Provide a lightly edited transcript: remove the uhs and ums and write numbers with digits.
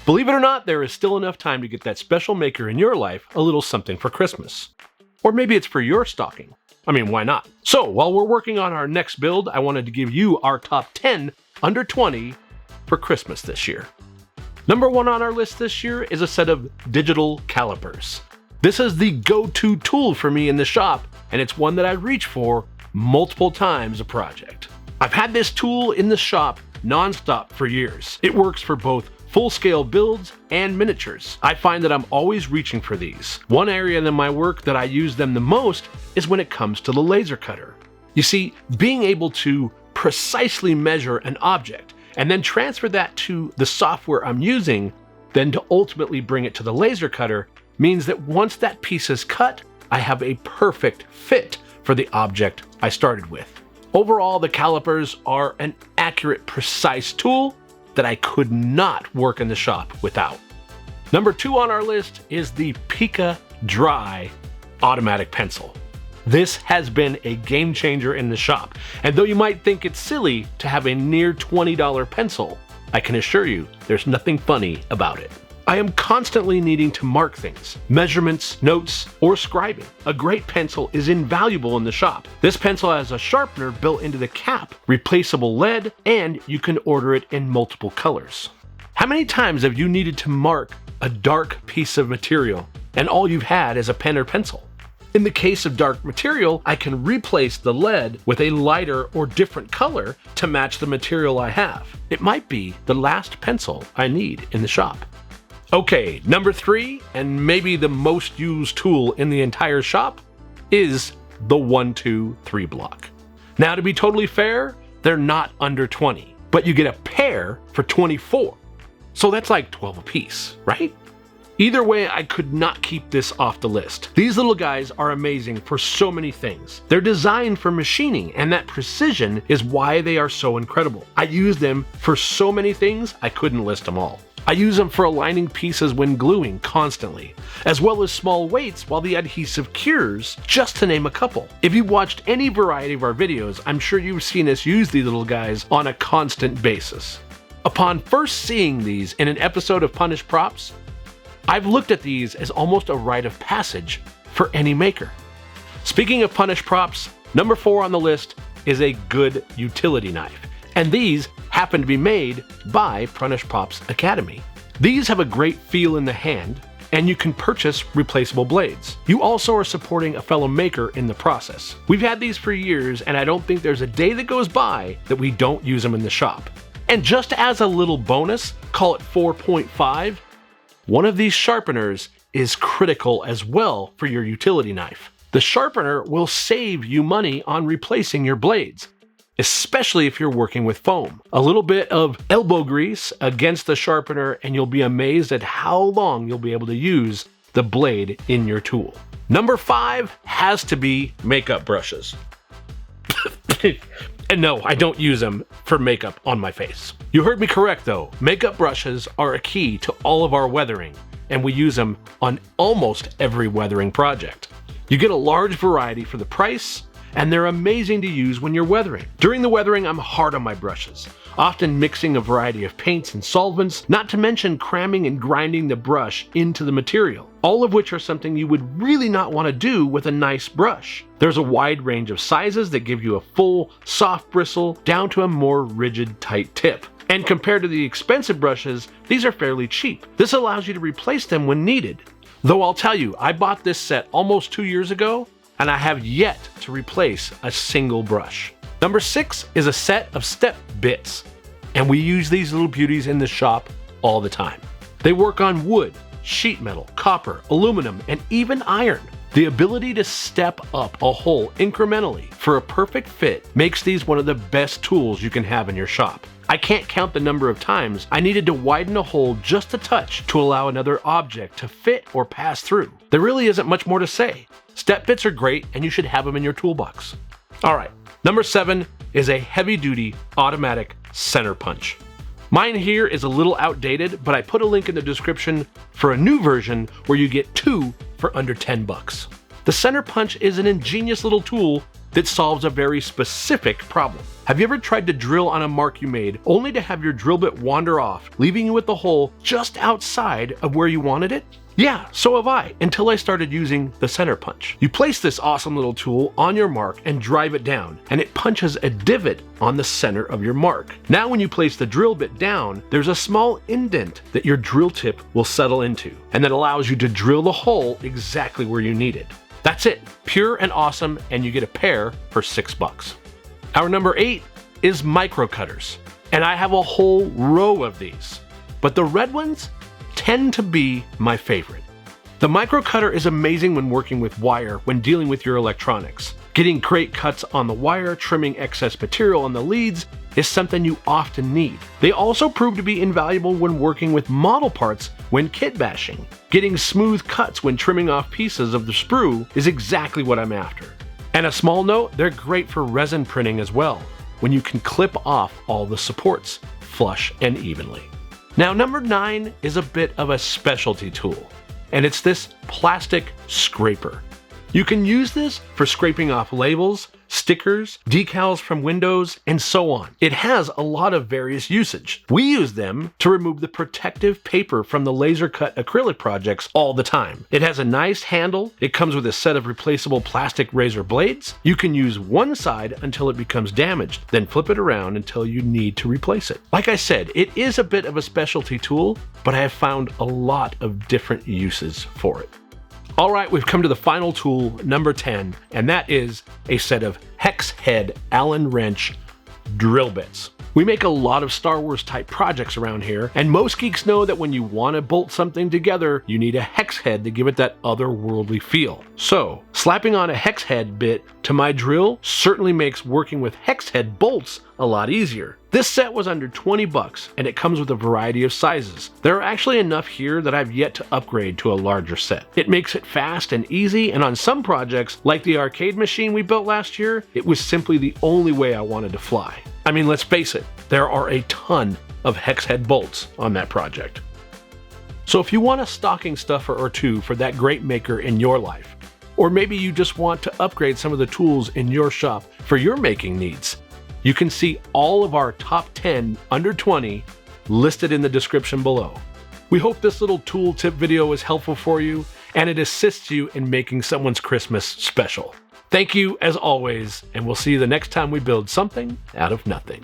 Believe it or not, there is still enough time to get that special maker in your life a little something for Christmas. Or maybe it's for your stocking. I mean, why not? So, while we're working on our next build, I wanted to give you our top 10 under 20 for Christmas this year. Number 1 on our list this year is a set of digital calipers. This is the go-to tool for me in the shop, and it's one that I reach for multiple times a project. I've had this tool in the shop non-stop for years. It works for both full-scale builds and miniatures. I find that I'm always reaching for these. One area in my work that I use them the most is when it comes to the laser cutter. You see, being able to precisely measure an object and then transfer that to the software I'm using, then to ultimately bring it to the laser cutter, means that once that piece is cut, I have a perfect fit for the object I started with. Overall, the calipers are an accurate, precise tool that I could not work in the shop without. Number 2 on our list is the Pica-Dry automatic pencil. This has been a game changer in the shop, and though you might think it's silly to have a near $20 pencil, I can assure you there's nothing funny about it. I am constantly needing to mark things, measurements, notes, or scribing. A great pencil is invaluable in the shop. This pencil has a sharpener built into the cap, replaceable lead, and you can order it in multiple colors. How many times have you needed to mark a dark piece of material and all you've had is a pen or pencil? In the case of dark material, I can replace the lead with a lighter or different color to match the material I have. It might be the last pencil I need in the shop. Okay, number 3, and maybe the most used tool in the entire shop, is the 1-2-3 block. Now, to be totally fair, they're not under 20, but you get a pair for 24. So that's like 12 a piece, right? Either way, I could not keep this off the list. These little guys are amazing for so many things. They're designed for machining, and that precision is why they are so incredible. I use them for so many things, I couldn't list them all. I use them for aligning pieces when gluing constantly, as well as small weights while the adhesive cures, just to name a couple. If you've watched any variety of our videos, I'm sure you've seen us use these little guys on a constant basis. Upon first seeing these in an episode of Punished Props, I've looked at these as almost a rite of passage for any maker. Speaking of Punished Props, number 4 on the list is a good utility knife. And these happen to be made by Punished Props Academy. These have a great feel in the hand, and you can purchase replaceable blades. You also are supporting a fellow maker in the process. We've had these for years, and I don't think there's a day that goes by that we don't use them in the shop. And just as a little bonus, call it 4.5, one of these sharpeners is critical as well for your utility knife. The sharpener will save you money on replacing your blades, especially if you're working with foam. A little bit of elbow grease against the sharpener and you'll be amazed at how long you'll be able to use the blade in your tool. Number 5 has to be makeup brushes. And no, I don't use them for makeup on my face. You heard me correct though. Makeup brushes are a key to all of our weathering, and we use them on almost every weathering project. You get a large variety for the price, and they're amazing to use when you're weathering. During the weathering, I'm hard on my brushes, often mixing a variety of paints and solvents, not to mention cramming and grinding the brush into the material, all of which are something you would really not want to do with a nice brush. There's a wide range of sizes that give you a full, soft bristle down to a more rigid, tight tip. And compared to the expensive brushes, these are fairly cheap. This allows you to replace them when needed. Though I'll tell you, I bought this set almost 2 years ago, and I have yet to replace a single brush. Number 6 is a set of step bits, and we use these little beauties in the shop all the time. They work on wood, sheet metal, copper, aluminum, and even iron. The ability to step up a hole incrementally for a perfect fit makes these one of the best tools you can have in your shop. I can't count the number of times I needed to widen a hole just a touch to allow another object to fit or pass through. There really isn't much more to say. Step bits are great and you should have them in your toolbox. Alright, number 7 is a heavy-duty automatic center punch. Mine here is a little outdated, but I put a link in the description for a new version where you get 2 for under 10 bucks. The center punch is an ingenious little tool that solves a very specific problem. Have you ever tried to drill on a mark you made only to have your drill bit wander off, leaving you with the hole just outside of where you wanted it? Yeah, so have I, until I started using the center punch. You place this awesome little tool on your mark and drive it down, and it punches a divot on the center of your mark. Now when you place the drill bit down, there's a small indent that your drill tip will settle into, and that allows you to drill the hole exactly where you need it. That's it, pure and awesome, and you get a pair for $6. Our number 8 is micro cutters, and I have a whole row of these, but the red ones tend to be my favorite. The micro cutter is amazing when working with wire when dealing with your electronics. Getting great cuts on the wire, trimming excess material on the leads is something you often need. They also prove to be invaluable when working with model parts when kit bashing. Getting smooth cuts when trimming off pieces of the sprue is exactly what I'm after. And a small note, they're great for resin printing as well, when you can clip off all the supports flush and evenly. Now number 9 is a bit of a specialty tool, and it's this plastic scraper. You can use this for scraping off labels, stickers, decals from windows, and so on. It has a lot of various usage. We use them to remove the protective paper from the laser cut acrylic projects all the time. It has a nice handle. It comes with a set of replaceable plastic razor blades. You can use one side until it becomes damaged, then flip it around until you need to replace it. Like I said, it is a bit of a specialty tool, but I have found a lot of different uses for it. Alright, we've come to the final tool, number 10, and that is a set of hex head Allen wrench drill bits. We make a lot of Star Wars type projects around here, and most geeks know that when you want to bolt something together, you need a hex head to give it that otherworldly feel. So, slapping on a hex head bit to my drill certainly makes working with hex head bolts a lot easier. This set was under $20, and it comes with a variety of sizes. There are actually enough here that I've yet to upgrade to a larger set. It makes it fast and easy, and on some projects, like the arcade machine we built last year, it was simply the only way I wanted to fly. I mean, let's face it, there are a ton of hex head bolts on that project. So if you want a stocking stuffer or two for that great maker in your life, or maybe you just want to upgrade some of the tools in your shop for your making needs, you can see all of our top 10 under 20 listed in the description below. We hope this little tool tip video is helpful for you, and it assists you in making someone's Christmas special. Thank you as always, and we'll see you the next time we build something out of nothing.